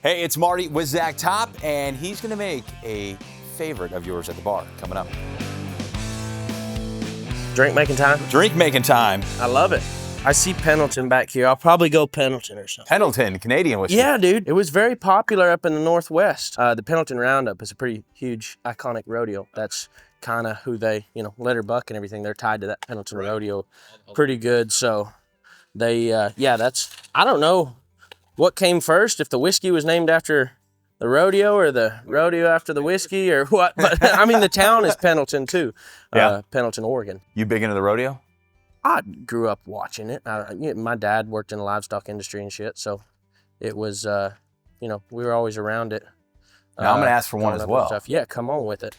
Hey, it's Marty with Zach Top, and he's going to make a favorite of yours at the bar coming up. Drink making time? Drink making time. I love it. I see Pendleton back here. I'll probably go Pendleton or something. Pendleton, Canadian whiskey. Yeah, dude. It was very popular up in the Northwest. The Pendleton Roundup is a pretty huge, iconic rodeo. That's kind of who they, Letter Buck and everything. They're tied to that Pendleton rodeo pretty good. So they, I don't know what came first, if the whiskey was named after the rodeo or the rodeo after the whiskey or what. But I mean, the town is Pendleton too. Pendleton, Oregon. You big into the rodeo? I grew up watching it. My dad worked in the livestock industry and shit, so it was, we were always around it. Now I'm going to ask for one as well. Stuff. Yeah, come on with it.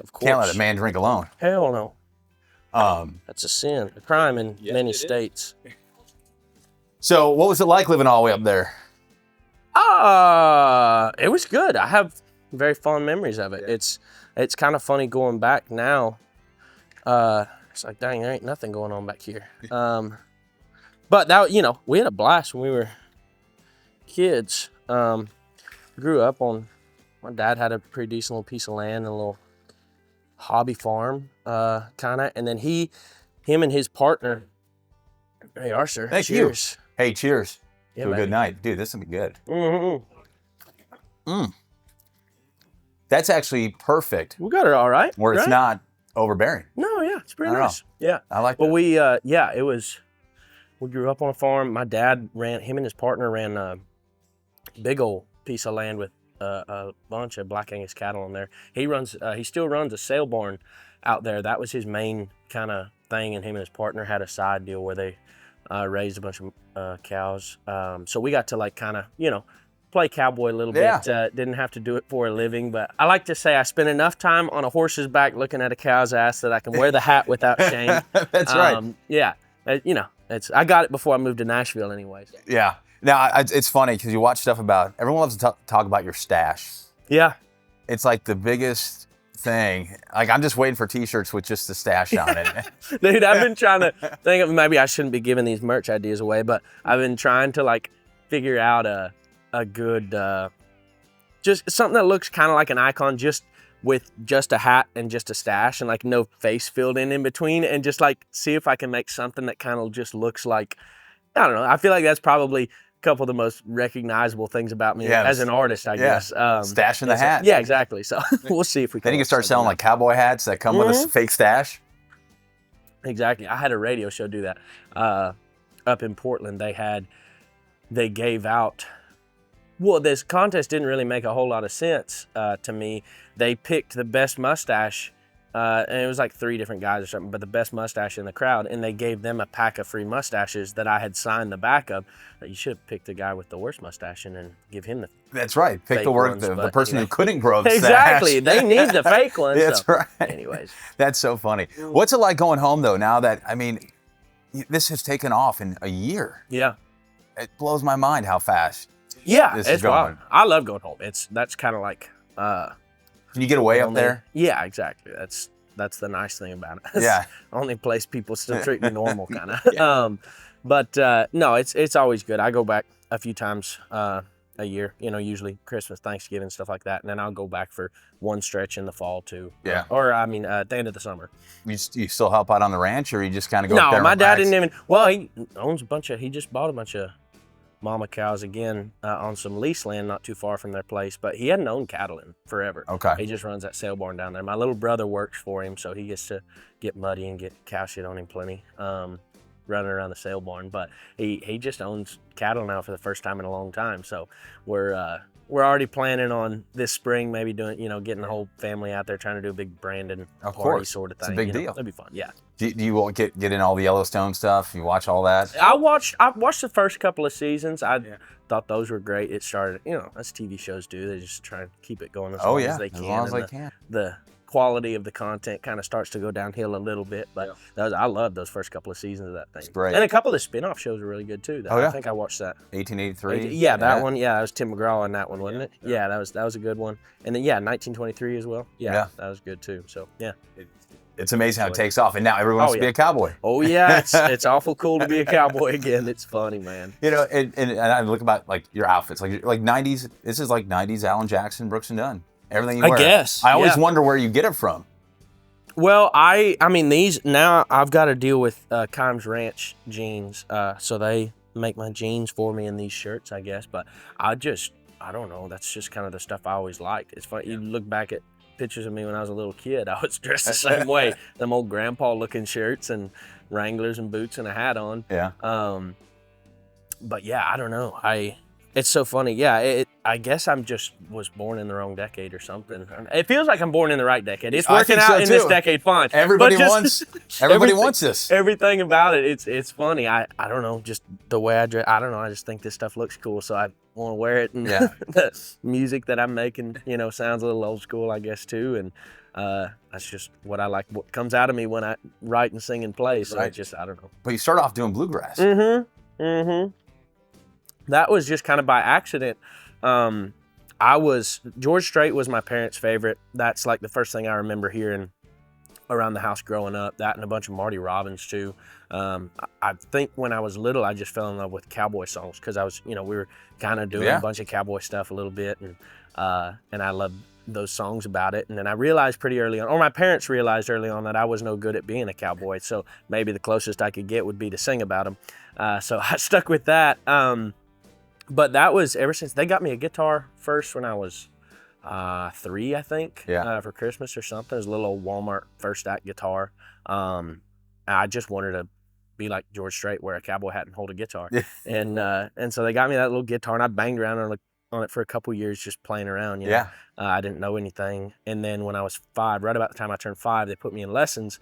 Of course. Can't let a man drink alone. Hell no. That's a sin, a crime in many states. So what was it like living all the way up there? It was good. I have very fond memories of it. It's kind of funny going back now. It's like, dang, there ain't nothing going on back here. But that, we had a blast when we were kids. Grew up on, my dad had a pretty decent little piece of land, a little hobby farm, kind of. And then him and his partner, there you are, sir. Thank cheers. You. Hey, cheers. Yeah, to a good night. Dude, this will be good. Mm-hmm. That's actually perfect. We got it all right. Where it's not overbearing. No, yeah, it's pretty nice. Yeah. I like that. But we grew up on a farm. My dad him and his partner ran a big old piece of land with a bunch of Black Angus cattle on there. He still runs a sale barn out there. That was his main kind of thing, and him and his partner had a side deal where they raised a bunch of cows. So we got to play cowboy a little bit. Didn't have to do it for a living, but I like to say I spent enough time on a horse's back looking at a cow's ass that I can wear the hat without shame. That's right. Yeah. I got it before I moved to Nashville anyways. Yeah. Now, it's funny because you watch stuff about, everyone loves to talk about your stash. Yeah. It's like the biggest thing. Like, I'm just waiting for t-shirts with just the stash on it. Dude, I've been trying to think of, maybe I shouldn't be giving these merch ideas away, but I've been trying to figure out a good, just something that looks kind of like an icon, just with just a hat and just a stash and no face filled in between, and just see if I can make something that kind of just looks like, I don't know. I feel like that's probably a couple of the most recognizable things about me as an artist, I guess. Stash in the hat. Yeah, exactly. So we'll see if we can. Then you can start selling cowboy hats that come with a fake stash. Exactly. I had a radio show do that. Up in Portland, they gave out, well, this contest didn't really make a whole lot of sense to me. They picked the best mustache, and it was 3 different guys or something, but the best mustache in the crowd, and they gave them a pack of free mustaches that I had signed the back of. You should have picked the guy with the worst mustache and then give him the That's right. Pick the person who couldn't grow the stash. Exactly. They need the fake one. That's right. Anyways. That's so funny. What's it like going home, though, now that, this has taken off in a year? Yeah. It blows my mind how fast this is it's going. wild. I love going home. That's kind of Can you get away up there? Yeah, exactly. That's the nice thing about it. It's the only place people still treat me normal, kind of. Yeah. No, it's always good. I go back a few times a year. Usually Christmas, Thanksgiving, stuff like that, and then I'll go back for one stretch in the fall too. Yeah. At the end of the summer. You still help out on the ranch, or you just kind of go up there? No, my and dad relax? didn't even. Well, he owns he just bought a bunch of mama cows again on some lease land not too far from their place, but he hadn't owned cattle in forever. Okay. He just runs that sale barn down there. My little brother works for him, so he gets to get muddy and get cow shit on him plenty, running around the sale barn. But he just owns cattle now for the first time in a long time. So we're already planning on this spring, maybe doing, getting the whole family out there, trying to do a big Brandon party sort of thing. It's a big deal. That'd be fun. Yeah. Do you get in all the Yellowstone stuff? You watch all that? I watched the first couple of seasons. I thought those were great. It started, as TV shows do. They just try to keep it going as long as they can. As long as they can. The quality of the content kind of starts to go downhill a little bit, but I love those first couple of seasons of that thing. It's great. And a couple of the spin-off shows are really good too. I think I watched that. 1883. Yeah, that one. Yeah, that was Tim McGraw in that one, wasn't it? Yeah, that was a good one. And then 1923 as well. Yeah, that was good too. So yeah. It's amazing how it takes off, and now everyone wants to be a cowboy. Oh yeah, it's awful cool to be a cowboy again. It's funny, man. You know, and I look about like your outfits, like 90s. This is like 90s Alan Jackson, Brooks and Dunn. Everything you wear. I guess. I always wonder where you get it from. Well, I mean these now I've got to deal with Kimes Ranch jeans, so they make my jeans for me in these shirts, I guess. But I don't know. That's just kind of the stuff I always liked. It's funny. You look back at pictures of me when I was a little kid, I was dressed the same way. Them old grandpa looking shirts and Wranglers and boots and a hat on. Yeah. But yeah, I don't know. It's so funny. Yeah, I guess I'm just was born in the wrong decade or something. It feels like I'm born in the right decade. It's working out in this decade fine. Everybody wants this. Everything about it, it's funny. I don't know, just the way I dress. I don't know. I just think this stuff looks cool, so I want to wear it. And the music that I'm making, sounds a little old school, I guess too. And that's just what I like. What comes out of me when I write and sing and play. So I don't know. But you start off doing bluegrass. That was just kind of by accident. George Strait was my parents' favorite. That's like the first thing I remember hearing around the house growing up. That and a bunch of Marty Robbins too. I think when I was little, I just fell in love with cowboy songs because I was, we were kind of doing a bunch of cowboy stuff a little bit, and I loved those songs about it. And then I realized pretty early on, or my parents realized early on, that I was no good at being a cowboy. So maybe the closest I could get would be to sing about them. So I stuck with that. But that was ever since they got me a guitar first when I was 3, I think, for Christmas or something. It was a little old Walmart First Act guitar. I just wanted to be like George Strait, wear a cowboy hat and hold a guitar. And so they got me that little guitar, and I banged around on it for a couple years just playing around. I didn't know anything. And then when I was 5, right about the time I turned 5, they put me in lessons.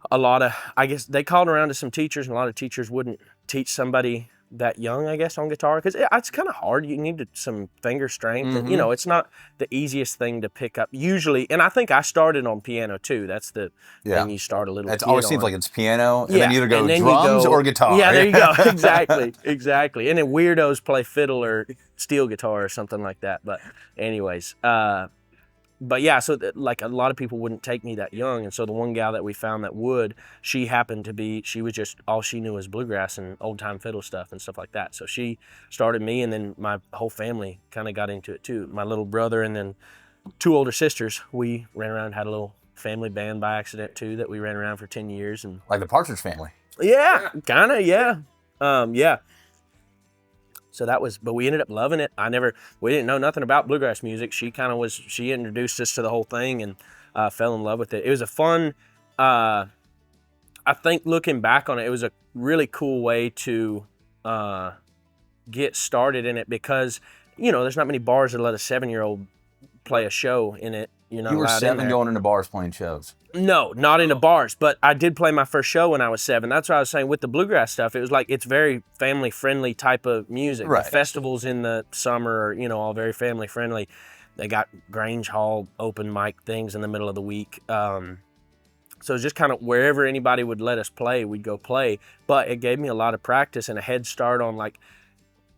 I guess they called around to some teachers, and a lot of teachers wouldn't teach somebody that young, I guess, on guitar, because it's kind of hard. You need some finger strength, and it's not the easiest thing to pick up usually. And I think I started on piano too. That's the thing you start a little. It always seems like it's piano, and then you either go drums or guitar. Yeah, there you go. Exactly. And then weirdos play fiddle or steel guitar or something like that. But anyways, but yeah, so like a lot of people wouldn't take me that young, and so the one gal that we found that would, she was just, all she knew was bluegrass and old time fiddle stuff and stuff like that. So she started me, and then my whole family kind of got into it too. My little brother and then 2 older sisters, we ran around and had a little family band by accident too that we ran around for 10 years. And like the Partridge Family. Yeah, kind of, yeah. So that was, but we ended up loving it. We didn't know nothing about bluegrass music. She introduced us to the whole thing and fell in love with it. It was a fun, I think looking back on it, it was a really cool way to get started in it because, there's not many bars that let a 7-year-old play a show in it. You were 7 going into bars playing shows. No, not into bars, but I did play my first show when I was 7. That's what I was saying with the bluegrass stuff. It was like, it's very family friendly type of music. Right. The festivals in the summer are, all very family friendly. They got Grange Hall open mic things in the middle of the week. So it's just kind of wherever anybody would let us play, we'd go play. But it gave me a lot of practice and a head start on like,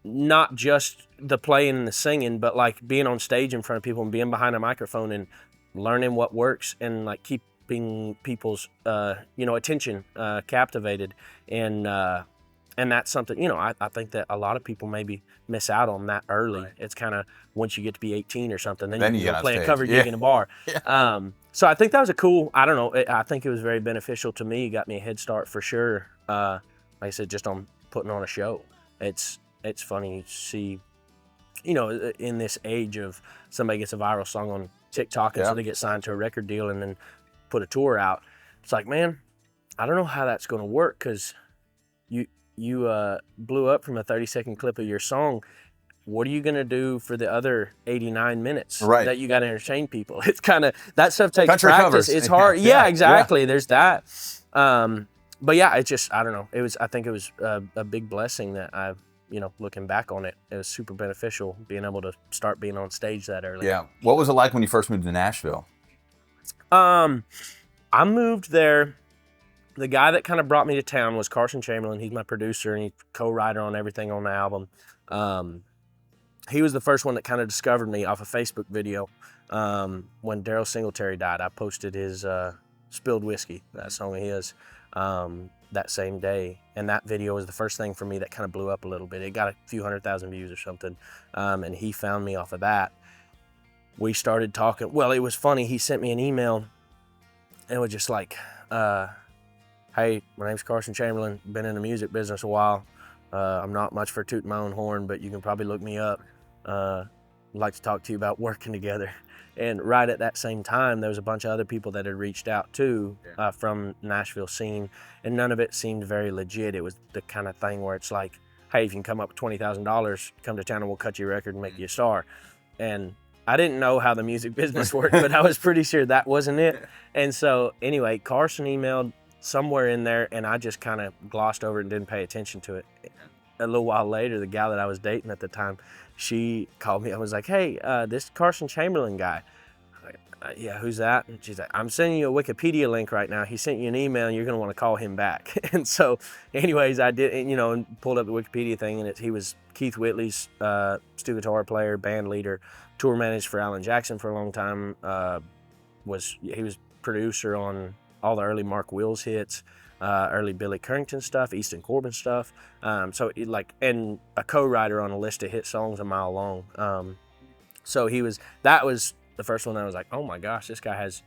not just the playing and the singing, but like being on stage in front of people and being behind a microphone and learning what works and like keeping people's attention captivated, and that's something I think that a lot of people maybe miss out on that early. Right. It's kind of once you get to be 18 or something, then you go play a cover gig in a bar. So I think that was a cool. I don't know. I think it was very beneficial to me. It got me a head start for sure. Like I said, just on putting on a show. It's funny to see, in this age of somebody gets a viral song on TikTok and so they get signed to a record deal and then put a tour out. It's like, man, I don't know how that's going to work because you blew up from a 30-second clip of your song. What are you going to do for the other 89 minutes that you got to entertain people? It's kind of, that stuff takes country practice. Covers. It's hard. Yeah, exactly. Yeah. There's that. But yeah, it just, I don't know. I think it was a big blessing that looking back on it, it was super beneficial being able to start being on stage that early. Yeah. What was it like when you first moved to Nashville? I moved there. The guy that kind of brought me to town was Carson Chamberlain. He's my producer and he's co-writer on everything on the album. He was the first one that kind of discovered me off a Facebook video. When Daryl Singletary died, I posted his Spilled Whiskey, that song of his, that same day. And that video was the first thing for me that kind of blew up a little bit. It got a few 100,000 views or something. And he found me off of that. We started talking. Well, it was funny. He sent me an email and was just like, hey, my name's Carson Chamberlain. Been in the music business a while. I'm not much for tooting my own horn, but you can probably look me up. I'd like to talk to you about working together. And right at that same time, there was a bunch of other people that had reached out too from Nashville scene, and none of it seemed very legit. It was the kind of thing where it's like, hey, if you can come up with $20,000, come to town and we'll cut you a record and make you a star. And I didn't know how the music business worked, but I was pretty sure that wasn't it. And so anyway, Carson emailed somewhere in there, and I just kind of glossed over it and didn't pay attention to it. A little while later, the gal that I was dating at the time, she called me. I was like, hey, this Carson Chamberlain guy. Yeah, who's that? And she's like, I'm sending you a Wikipedia link right now. He sent you an email and you're going to want to call him back. And so anyways, I did, and pulled up the Wikipedia thing, and he was Keith Whitley's steel guitar player, band leader, tour managed for Alan Jackson for a long time. He was producer on all the early Mark Wills hits, early Billy Currington stuff, Easton Corbin stuff. And a co-writer on a list of hit songs a mile long. So that was the first one that I was like, oh my gosh, this guy has,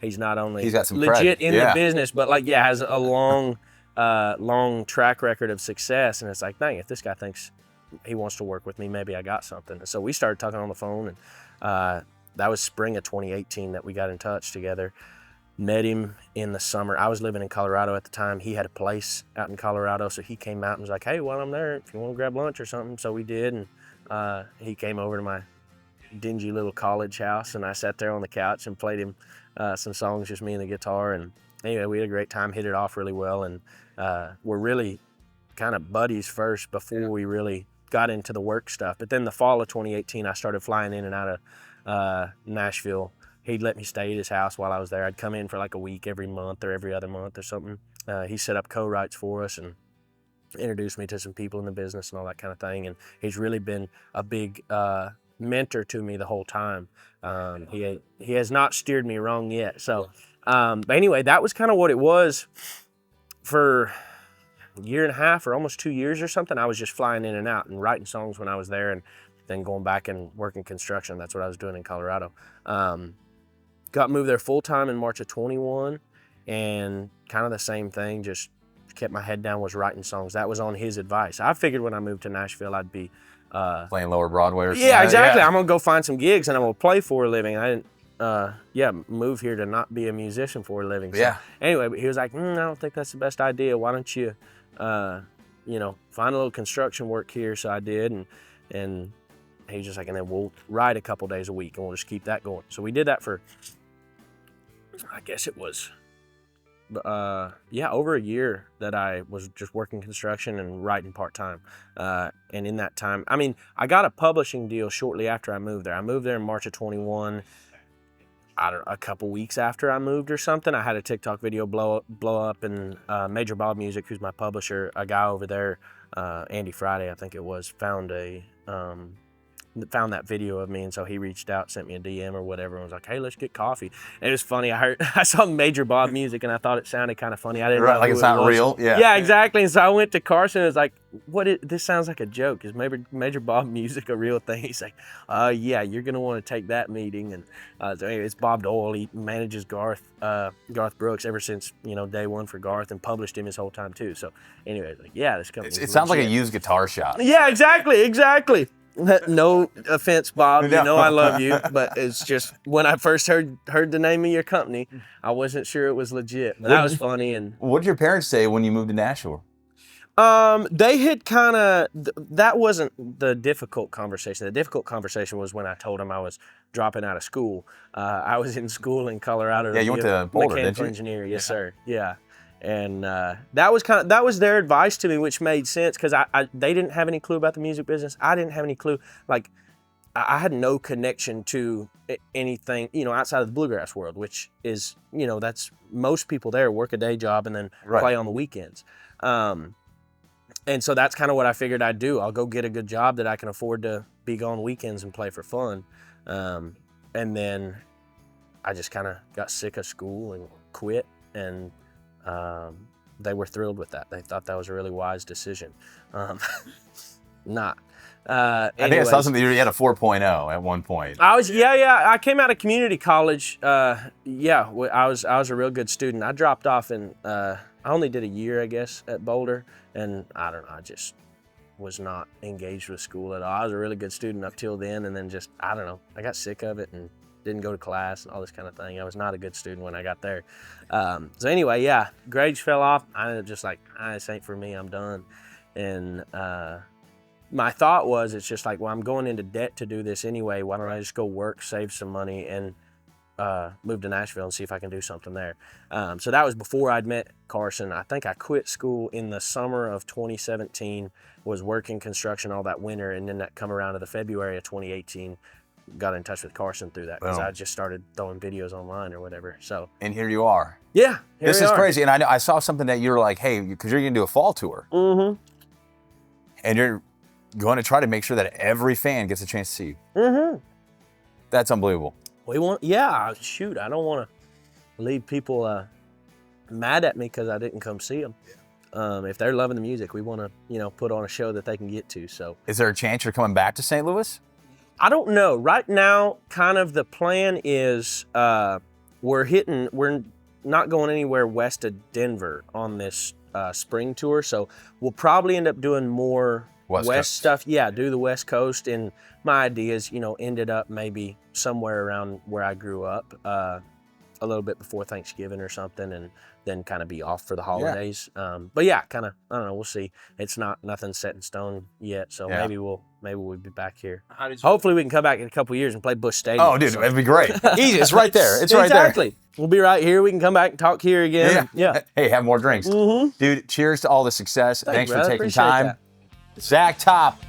he's not only he's got some legit cred. in the business, but has a long track record of success. And it's like, dang, if this guy thinks he wants to work with me, maybe I got something. So we started talking on the phone, and that was spring of 2018 that we got in touch together. Met him in the summer. I was living in Colorado at the time. He had a place out in Colorado, so he came out and was like, hey, while I'm there, if you want to grab lunch or something. So we did, and he came over to my dingy little college house, and I sat there on the couch and played him some songs, just me and the guitar. And anyway, we had a great time, hit it off really well, and we're really kind of buddies first before we really got into the work stuff. But then the fall of 2018, I started flying in and out of Nashville. He'd let me stay at his house while I was there. I'd come in for like a week every month or every other month or something. He set up co-writes for us and introduced me to some people in the business and all that kind of thing. And he's really been a big mentor to me the whole time. He has not steered me wrong yet. So, but anyway, that was kind of what it was for a year and a half or almost 2 years or something. I was just flying in and out and writing songs when I was there, and then going back and working construction. That's what I was doing in Colorado. Got moved there full time in March of 21, and kind of the same thing, just kept my head down, was writing songs. That was on his advice. I figured when I moved to Nashville, I'd be playing Lower Broadway or something. Yeah, exactly. I'm gonna go find some gigs and I'm gonna play for a living. I didn't move here to not be a musician for a living. So anyway, but he was like, I don't think that's the best idea. Why don't you find a little construction work here? So I did, and he was just like, and then we'll ride a couple days a week and we'll just keep that going. So we did that for, I guess it was over a year that I was just working construction and writing part-time. And in that time, I got a publishing deal shortly after I moved there. I moved there in March of 21. A couple weeks after I moved or something, I had a TikTok video blow up, and Major Bob Music, who's my publisher, a guy over there, Andy Friday, I think it was, found that video of me, and so he reached out, sent me a DM or whatever, and was like, hey, let's get coffee. And it was funny, I saw Major Bob Music, and I thought it sounded kind of funny. I didn't know like who it's not was. real. Yeah, exactly. And so I went to Carson and was like, this sounds like a joke. Is Major Bob Music a real thing? He's like, yeah, you're gonna want to take that meeting. And so anyway, it's Bob Doyle. He manages Garth Brooks ever since day one for Garth, and published him his whole time too. So anyway, like, yeah, this company. It sounds like a used guitar shop. Yeah, exactly. No offense, Bob. You know I love you, but it's just when I first heard the name of your company, I wasn't sure it was legit. But that was funny. And what did your parents say when you moved to Nashville? They had kind of, that wasn't the difficult conversation. The difficult conversation was when I told them I was dropping out of school. I was in school in Colorado. Yeah, you went to Boulder, didn't you? Mechanical engineer, yes, sir. Yeah. And that was their advice to me, which made sense because they didn't have any clue about the music business. I didn't have any clue. Like, I had no connection to anything, outside of the bluegrass world, which is, that's most people there work a day job and then play on the weekends. And so that's kind of what I figured I'd do. I'll go get a good job that I can afford to be gone weekends and play for fun. And then I just kind of got sick of school and quit, and they were thrilled with that. They thought that was a really wise decision. Not. I think I saw something. You had a 4.0 at one point. I came out of community college. I was a real good student. I dropped off and I only did a year, I guess, at Boulder, and I don't know. I just was not engaged with school at all. I was a really good student up till then, and then just I don't know. I got sick of it and didn't go to class and all this kind of thing. I was not a good student when I got there. So anyway, yeah, grades fell off. I ended up just like, this ain't for me. I'm done. And my thought was, it's just like, well, I'm going into debt to do this anyway. Why don't I just go work, save some money, and move to Nashville and see if I can do something there. So that was before I'd met Carson. I think I quit school in the summer of 2017, was working construction all that winter, and then that come around to the February of 2018, got in touch with Carson through that because I just started throwing videos online or whatever. So and here you are. Yeah, this is crazy. And I saw something that you were like, hey, because you're going to do a fall tour. Mm-hmm. And you're going to try to make sure that every fan gets a chance to see you. Mm-hmm. That's unbelievable. Shoot, I don't want to leave people mad at me because I didn't come see them. If they're loving the music, we want to, put on a show that they can get to. So, is there a chance you're coming back to St. Louis? I don't know. Right now, kind of the plan is we're not going anywhere west of Denver on this spring tour. So we'll probably end up doing more West stuff. Yeah, do the West Coast. And my ideas, ended up maybe somewhere around where I grew up, a little bit before Thanksgiving or something, and then kind of be off for the holidays. But yeah, kind of, I don't know, we'll see. It's nothing set in stone yet, so maybe we'll be back here. Hopefully we can come back in a couple of years and play Busch Stadium. Oh, dude, that'd be great. Easy, it's right there. It's right there. Exactly. We'll be right here. We can come back and talk here again. Yeah. Hey, have more drinks. Mm-hmm. Dude, cheers to all the success. Thanks for taking Appreciate time. that. Zach Top.